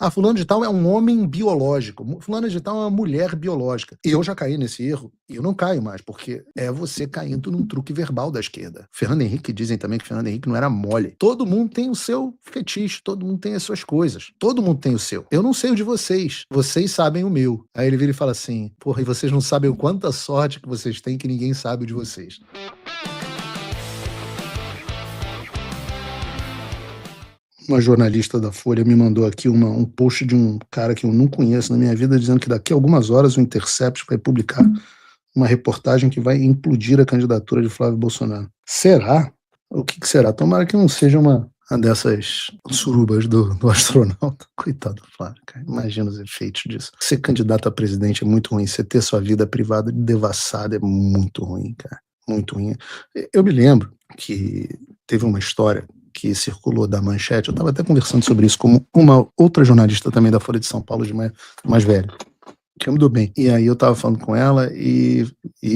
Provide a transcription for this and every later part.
Ah, fulano de tal é um homem biológico, fulano de tal é uma mulher biológica. E eu já caí nesse erro, e eu não caio mais, porque é você caindo num truque verbal da esquerda. Fernando Henrique, dizem também que Fernando Henrique não era mole. Todo mundo tem o seu fetiche, todo mundo tem as suas coisas, todo mundo tem o seu. Eu não sei o de vocês sabem o meu. Aí ele vira e fala assim, porra, e vocês não sabem o quanta sorte que vocês têm que ninguém sabe o de vocês. Uma jornalista da Folha me mandou aqui um post de um cara que eu não conheço na minha vida, dizendo que daqui a algumas horas o Intercept vai publicar uma reportagem que vai implodir a candidatura de Flávio Bolsonaro. Será? O que será? Tomara que não seja uma dessas surubas do astronauta. Coitado do Flávio, cara. Imagina os efeitos disso. Ser candidato a presidente é muito ruim. Você ter sua vida privada devassada é muito ruim, cara. Muito ruim. Eu me lembro que teve uma história que circulou da Manchete. Eu estava até conversando sobre isso com uma outra jornalista também da Folha de São Paulo, de mais velha, que eu me dou bem. E aí eu tava falando com ela e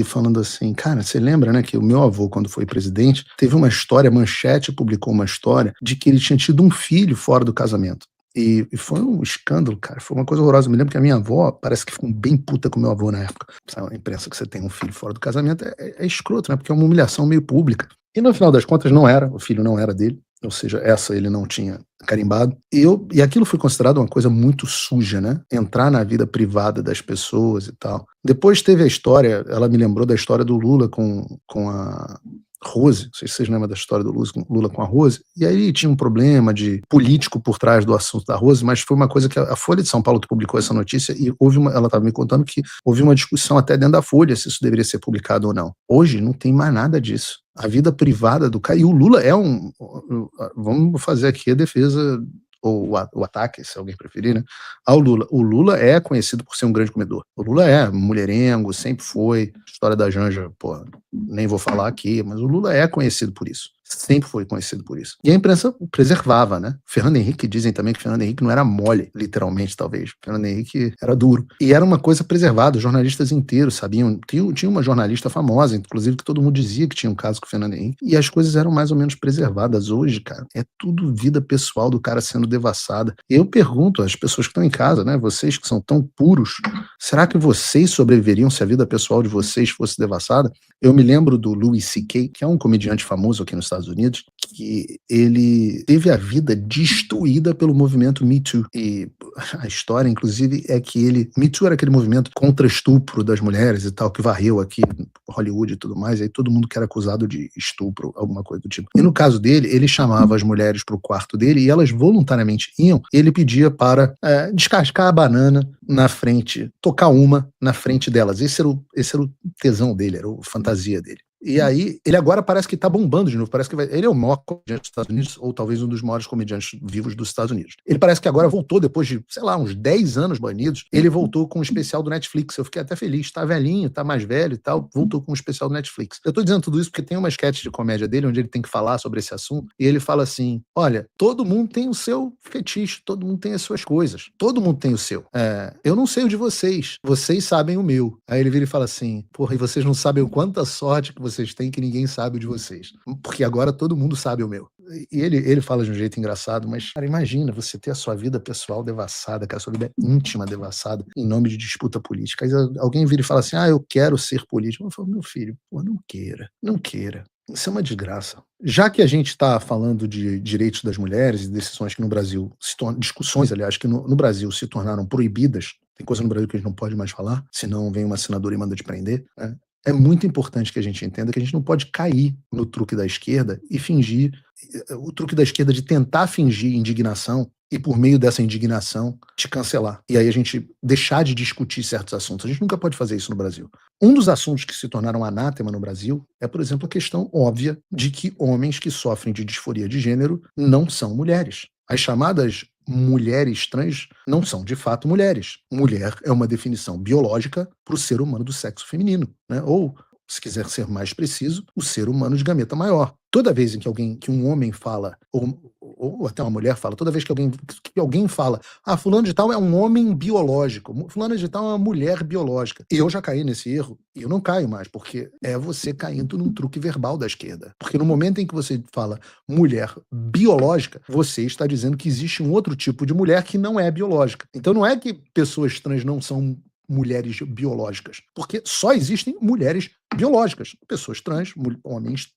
falando assim, cara, você lembra, né, que o meu avô, quando foi presidente, teve uma história, a Manchete publicou uma história de que ele tinha tido um filho fora do casamento. E foi um escândalo, cara, foi uma coisa horrorosa. Eu me lembro que a minha avó parece que ficou bem puta com meu avô na época. A imprensa que você tem um filho fora do casamento é escroto, né, porque é uma humilhação meio pública. E no final das contas não era, o filho não era dele, ou seja, essa ele não tinha carimbado. E aquilo foi considerado uma coisa muito suja, né? Entrar na vida privada das pessoas e tal. Depois teve a história, ela me lembrou da história do Lula com a Rose, não sei se vocês lembram da história do Lula com a Rose, e aí tinha um problema de político por trás do assunto da Rose, mas foi uma coisa que a Folha de São Paulo que publicou essa notícia, e ela estava me contando que houve uma discussão até dentro da Folha se isso deveria ser publicado ou não. Hoje não tem mais nada disso. A vida privada do cara, e o Lula é vamos fazer aqui a defesa ou o ataque, se alguém preferir, né, ao Lula. O Lula é conhecido por ser um grande comedor. O Lula é mulherengo, sempre foi. História da Janja, pô, nem vou falar aqui, mas o Lula é conhecido por isso. Sempre foi conhecido por isso. E a imprensa preservava, né? Fernando Henrique, dizem também que Fernando Henrique não era mole, literalmente, talvez. Fernando Henrique era duro. E era uma coisa preservada, os jornalistas inteiros sabiam. Tinha uma jornalista famosa, inclusive, que todo mundo dizia que tinha um caso com o Fernando Henrique. E as coisas eram mais ou menos preservadas. Hoje, cara, é tudo vida pessoal do cara sendo devassada. E eu pergunto às pessoas que estão em casa, né? Vocês que são tão puros, será que vocês sobreviveriam se a vida pessoal de vocês fosse devassada? Eu me lembro do Louis C.K., que é um comediante famoso aqui nos Estados Unidos, que ele teve a vida destruída pelo movimento Me Too. E a história, inclusive, é que Me Too era aquele movimento contra estupro das mulheres e tal, que varreu aqui Hollywood e tudo mais, e aí todo mundo que era acusado de estupro, alguma coisa do tipo. E no caso dele, ele chamava as mulheres para o quarto dele e elas voluntariamente iam, e ele pedia para descascar a banana na frente, tocar uma na frente delas. Esse era o tesão dele, era a fantasia dele. E aí, ele agora parece que tá bombando de novo, parece que ele é o maior comediante dos Estados Unidos, ou talvez um dos maiores comediantes vivos dos Estados Unidos. Ele parece que agora voltou, depois de, sei lá, uns 10 anos banidos, ele voltou com um especial do Netflix. Eu fiquei até feliz, tá velhinho, tá mais velho e tal, voltou com um especial do Netflix. Eu tô dizendo tudo isso porque tem uma sketch de comédia dele, onde ele tem que falar sobre esse assunto, e ele fala assim, olha, todo mundo tem o seu fetiche, todo mundo tem as suas coisas, todo mundo tem o seu. Eu não sei o de vocês sabem o meu. Aí ele vira e fala assim, porra, e vocês não sabem o quanta sorte que vocês têm que ninguém sabe o de vocês. Porque agora todo mundo sabe o meu. E ele fala de um jeito engraçado, mas, cara, imagina você ter a sua vida pessoal devassada, a sua vida íntima devassada, em nome de disputa política. Aí alguém vira e fala assim, eu quero ser político. Eu falo, meu filho, pô, não queira, não queira. Isso é uma desgraça. Já que a gente está falando de direitos das mulheres e decisões que no Brasil, discussões, aliás, que no Brasil se tornaram proibidas, tem coisa no Brasil que a gente não pode mais falar, senão vem uma senadora e manda te prender, né? É muito importante que a gente entenda que a gente não pode cair no truque da esquerda e fingir, o truque da esquerda de tentar fingir indignação e por meio dessa indignação te cancelar. E aí a gente deixar de discutir certos assuntos. A gente nunca pode fazer isso no Brasil. Um dos assuntos que se tornaram anátema no Brasil é, por exemplo, a questão óbvia de que homens que sofrem de disforia de gênero não são mulheres. As chamadas mulheres trans não são de fato mulheres. Mulher é uma definição biológica para o ser humano do sexo feminino, né? Ou se quiser ser mais preciso, o ser humano de gameta maior. Toda vez em que um homem fala, ou até uma mulher fala, toda vez que alguém fala, fulano de tal é um homem biológico, fulano de tal é uma mulher biológica. E eu já caí nesse erro, e eu não caio mais, porque é você caindo num truque verbal da esquerda. Porque no momento em que você fala mulher biológica, você está dizendo que existe um outro tipo de mulher que não é biológica. Então não é que pessoas trans não são mulheres biológicas, porque só existem mulheres biológicas. Pessoas trans, homens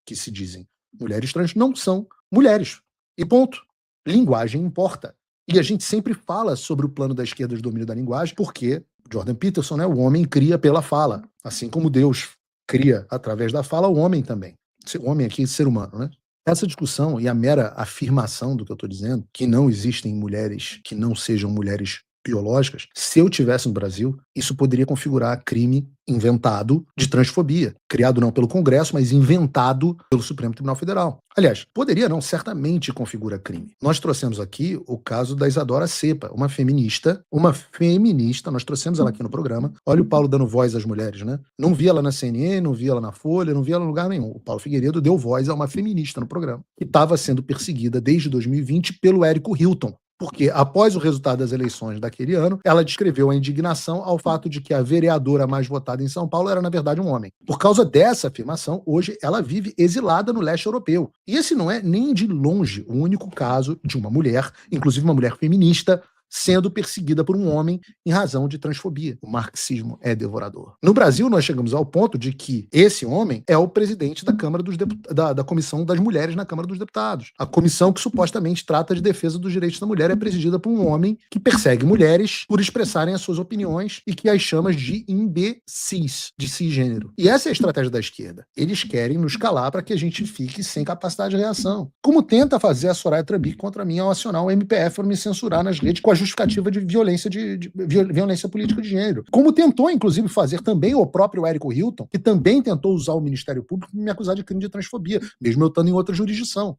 que se dizem mulheres trans, não são mulheres. E ponto. Linguagem importa. E a gente sempre fala sobre o plano da esquerda de domínio da linguagem, porque Jordan Peterson, né, o homem cria pela fala. Assim como Deus cria através da fala, o homem também. O homem aqui é ser humano, né? Essa discussão e a mera afirmação do que eu estou dizendo, que não existem mulheres que não sejam mulheres biológicas, se eu tivesse no Brasil, isso poderia configurar crime inventado de transfobia, criado não pelo Congresso, mas inventado pelo Supremo Tribunal Federal. Aliás, poderia não, certamente configura crime. Nós trouxemos aqui o caso da Isadora Cepa, uma feminista, nós trouxemos ela aqui no programa. Olha o Paulo dando voz às mulheres, né? Não vi ela na CNN, não vi ela na Folha, não vi ela em lugar nenhum. O Paulo Figueiredo deu voz a uma feminista no programa, que estava sendo perseguida desde 2020 pelo Érico Hilton, porque após o resultado das eleições daquele ano, ela descreveu a indignação ao fato de que a vereadora mais votada em São Paulo era, na verdade, um homem. Por causa dessa afirmação, hoje ela vive exilada no leste europeu. E esse não é nem de longe o único caso de uma mulher, inclusive uma mulher feminista, sendo perseguida por um homem em razão de transfobia. O marxismo é devorador. No Brasil, nós chegamos ao ponto de que esse homem é o presidente da Câmara da Comissão das Mulheres na Câmara dos Deputados. A comissão que supostamente trata de defesa dos direitos da mulher é presidida por um homem que persegue mulheres por expressarem as suas opiniões e que as chama de imbecis, de cisgênero. E essa é a estratégia da esquerda. Eles querem nos calar para que a gente fique sem capacidade de reação. Como tenta fazer a Soraya Trabik contra mim ao acionar o MPF por me censurar nas redes com a justificativa de violência violência política de gênero. Como tentou, inclusive, fazer também o próprio Érico Hilton, que também tentou usar o Ministério Público para me acusar de crime de transfobia, mesmo eu estando em outra jurisdição.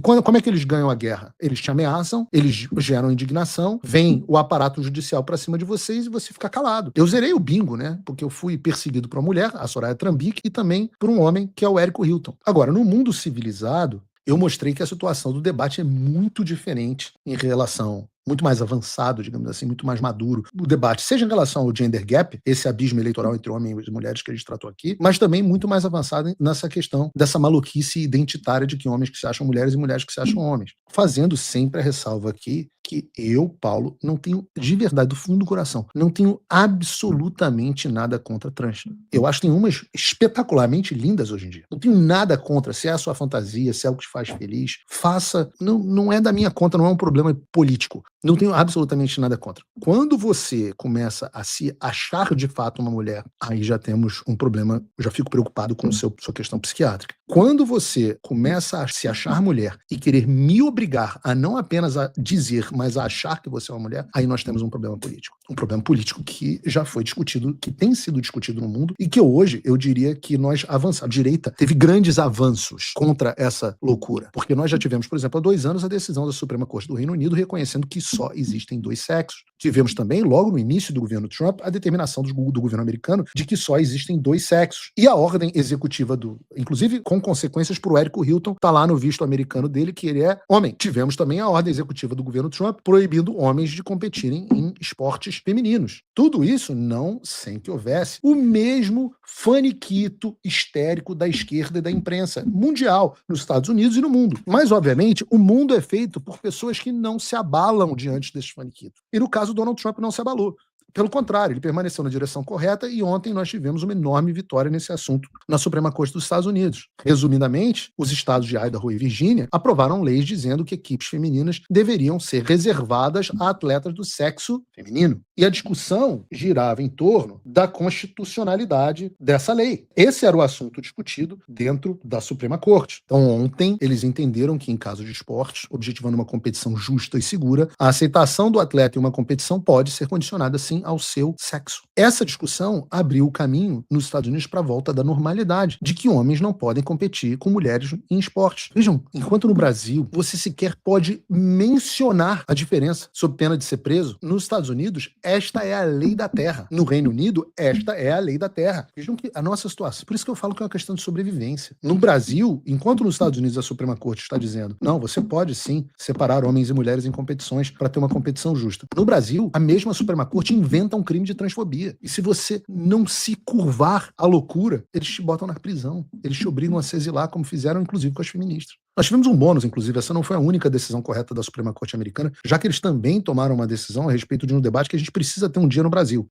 Como é que eles ganham a guerra? Eles te ameaçam, eles geram indignação, vem o aparato judicial para cima de vocês e você fica calado. Eu zerei o bingo, né? Porque eu fui perseguido por uma mulher, a Soraya Trabik, e também por um homem, que é o Érico Hilton. Agora, no mundo civilizado, eu mostrei que a situação do debate é muito diferente em relação, muito mais avançado, digamos assim, muito mais maduro, o debate, seja em relação ao gender gap, esse abismo eleitoral entre homens e mulheres que a gente tratou aqui, mas também muito mais avançado nessa questão dessa maluquice identitária de que homens que se acham mulheres e mulheres que se acham homens. Fazendo sempre a ressalva aqui que eu, Paulo, não tenho, de verdade, do fundo do coração, não tenho absolutamente nada contra trans. Eu acho que tem umas espetacularmente lindas hoje em dia. Não tenho nada contra, se é a sua fantasia, se é o que te faz feliz, faça, não é da minha conta, não é um problema político. Não tenho absolutamente nada contra. Quando você começa a se achar de fato uma mulher, aí já temos um problema, já fico preocupado com sua questão psiquiátrica. Quando você começa a se achar mulher e querer me obrigar a não apenas a dizer, mas a achar que você é uma mulher, aí nós temos um problema político. Um problema político que já foi discutido, que tem sido discutido no mundo e que hoje eu diria que nós avançamos. A direita teve grandes avanços contra essa loucura. Porque nós já tivemos, por exemplo, há 2 anos a decisão da Suprema Corte do Reino Unido reconhecendo que só existem 2 sexos. Tivemos também, logo no início do governo Trump, a determinação do governo americano de que só existem 2 sexos. E a ordem executiva inclusive com consequências para o Érico Hilton, está lá no visto americano dele, que ele é homem. Tivemos também a ordem executiva do governo Trump proibindo homens de competirem em esportes femininos. Tudo isso não sem que houvesse o mesmo faniquito histérico da esquerda e da imprensa mundial, nos Estados Unidos e no mundo. Mas, obviamente, o mundo é feito por pessoas que não se abalam diante desse faniquito. E no caso, Donald Trump não se abalou. Pelo contrário, ele permaneceu na direção correta e ontem nós tivemos uma enorme vitória nesse assunto na Suprema Corte dos Estados Unidos. Resumidamente, os estados de Idaho e Virgínia aprovaram leis dizendo que equipes femininas deveriam ser reservadas a atletas do sexo feminino. E a discussão girava em torno da constitucionalidade dessa lei. Esse era o assunto discutido dentro da Suprema Corte. Então, ontem, eles entenderam que, em caso de esportes, objetivando uma competição justa e segura, a aceitação do atleta em uma competição pode ser condicionada, sim, ao seu sexo. Essa discussão abriu o caminho nos Estados Unidos para a volta da normalidade, de que homens não podem competir com mulheres em esportes. Vejam, enquanto no Brasil você sequer pode mencionar a diferença sob pena de ser preso, nos Estados Unidos esta é a lei da terra. No Reino Unido, esta é a lei da terra. Vejam que a nossa situação, por isso que eu falo que é uma questão de sobrevivência. No Brasil, enquanto nos Estados Unidos a Suprema Corte está dizendo, não, você pode sim separar homens e mulheres em competições para ter uma competição justa. No Brasil, a mesma Suprema Corte inventa um crime de transfobia. E se você não se curvar à loucura, eles te botam na prisão. Eles te obrigam a se exilar, como fizeram inclusive com as feministas. Nós tivemos um bônus, inclusive, essa não foi a única decisão correta da Suprema Corte americana, já que eles também tomaram uma decisão a respeito de um debate que a gente precisa ter um dia no Brasil.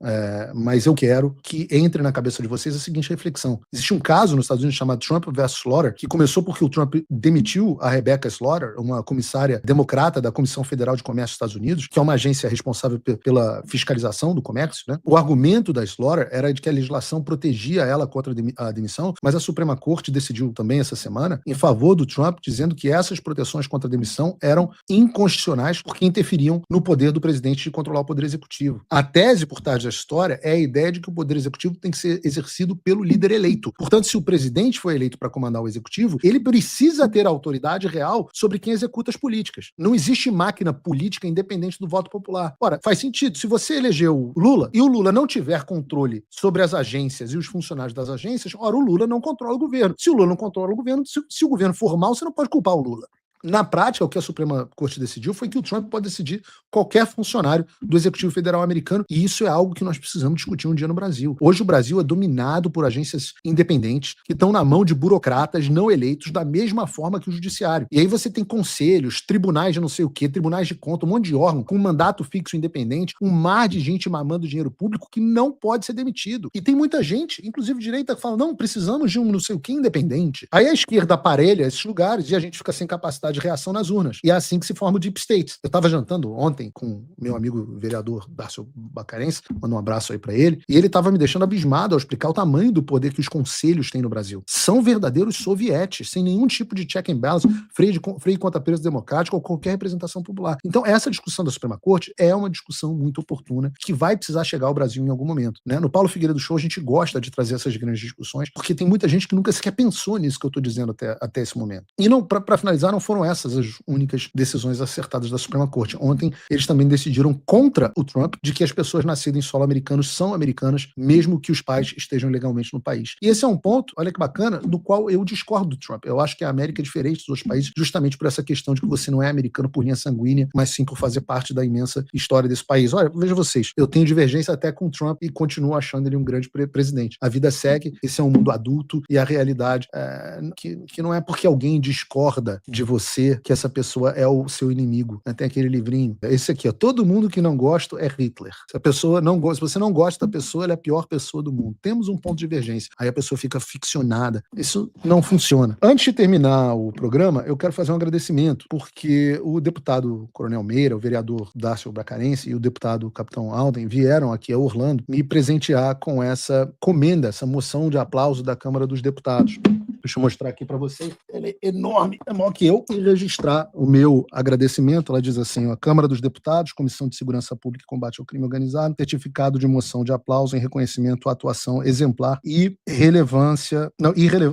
Mas eu quero que entre na cabeça de vocês a seguinte reflexão. Existe um caso nos Estados Unidos chamado Trump versus Slaughter, que começou porque o Trump demitiu a Rebecca Slaughter, uma comissária democrata da Comissão Federal de Comércio dos Estados Unidos, que é uma agência responsável pela fiscalização do comércio, né? O argumento da Slaughter era de que a legislação protegia ela contra a demissão, mas a Suprema Corte decidiu também essa semana em favor do Trump, dizendo que essas proteções contra a demissão eram inconstitucionais porque interferiam no poder do presidente de controlar o poder executivo. A tese por trás da história é a ideia de que o poder executivo tem que ser exercido pelo líder eleito. Portanto, se o presidente foi eleito para comandar o executivo, ele precisa ter autoridade real sobre quem executa as políticas. Não existe máquina política independente do voto popular. Ora, faz sentido. Se você elegeu o Lula e o Lula não tiver controle sobre as agências e os funcionários das agências, ora, o Lula não controla o governo. Se o Lula não controla o governo, se o governo for mal, você não pode culpar o Lula. Na prática, o que a Suprema Corte decidiu foi que o Trump pode decidir qualquer funcionário do Executivo Federal americano, e isso é algo que nós precisamos discutir um dia no Brasil. Hoje o Brasil é dominado por agências independentes que estão na mão de burocratas não eleitos da mesma forma que o judiciário. E aí você tem conselhos, tribunais de não sei o quê, tribunais de conta, um monte de órgão com mandato fixo independente, um mar de gente mamando dinheiro público que não pode ser demitido. E tem muita gente, inclusive direita, que fala, não, precisamos de um não sei o quê independente. Aí a esquerda aparelha esses lugares e a gente fica sem capacidade de reação nas urnas. E é assim que se forma o Deep State. Eu estava jantando ontem com meu amigo vereador Darcio Bacarense, mando um abraço aí para ele, e ele estava me deixando abismado ao explicar o tamanho do poder que os conselhos têm no Brasil. São verdadeiros sovietes, sem nenhum tipo de check and balance, freio contra preso democrático ou qualquer representação popular. Então, essa discussão da Suprema Corte é uma discussão muito oportuna, que vai precisar chegar ao Brasil em algum momento, né? No Paulo Figueiredo Show, a gente gosta de trazer essas grandes discussões, porque tem muita gente que nunca sequer pensou nisso que eu estou dizendo até esse momento. E para finalizar, não foram essas as únicas decisões acertadas da Suprema Corte. Ontem, eles também decidiram contra o Trump de que as pessoas nascidas em solo americano são americanas, mesmo que os pais estejam legalmente no país. E esse é um ponto, olha que bacana, do qual eu discordo do Trump. Eu acho que a América é diferente dos outros países justamente por essa questão de que você não é americano por linha sanguínea, mas sim por fazer parte da imensa história desse país. Olha, veja vocês, eu tenho divergência até com o Trump e continuo achando ele um grande presidente. A vida segue, esse é um mundo adulto e a realidade é que não é porque alguém discorda de você que essa pessoa é o seu inimigo. Tem aquele livrinho, esse aqui, ó, todo mundo que não gosta é Hitler. Se a pessoa não gosta, se você não gosta da pessoa, ela é a pior pessoa do mundo. Temos um ponto de divergência. Aí a pessoa fica ficcionada. Isso não funciona. Antes de terminar o programa, eu quero fazer um agradecimento, porque o deputado Coronel Meira, o vereador Darcio Bracarense e o deputado Capitão Alden vieram aqui a Orlando me presentear com essa comenda, essa moção de aplauso da Câmara dos Deputados. Deixa eu mostrar aqui para vocês. Ela é enorme, é maior que eu. E registrar o meu agradecimento. Ela diz assim, ó, Câmara dos Deputados, Comissão de Segurança Pública e Combate ao Crime Organizado, certificado de moção de aplauso em reconhecimento à atuação exemplar e relevância,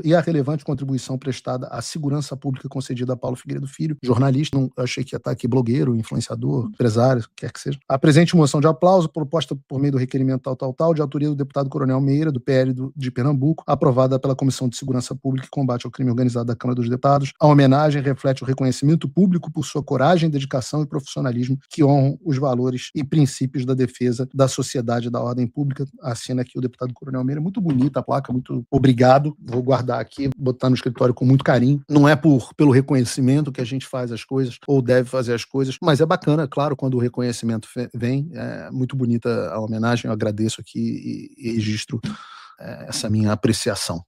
e a relevante contribuição prestada à segurança pública concedida a Paulo Figueiredo Filho, jornalista, não achei que ia estar aqui, blogueiro, influenciador, empresário, quer que seja. A presente moção de aplauso, proposta por meio do requerimento tal, de autoria do deputado Coronel Meira, do PL de Pernambuco, aprovada pela Comissão de Segurança Pública e Combate ao Crime Organizado da Câmara dos Deputados. A homenagem reflete o reconhecimento público por sua coragem, dedicação e profissionalismo que honram os valores e princípios da defesa da sociedade e da ordem pública. Assina aqui o deputado Coronel Meira. Muito bonita a placa, muito obrigado. Vou guardar aqui, botar no escritório com muito carinho. Não é pelo reconhecimento que a gente faz as coisas ou deve fazer as coisas, mas é bacana, claro, quando o reconhecimento vem. É muito bonita a homenagem, eu agradeço aqui e registro essa minha apreciação.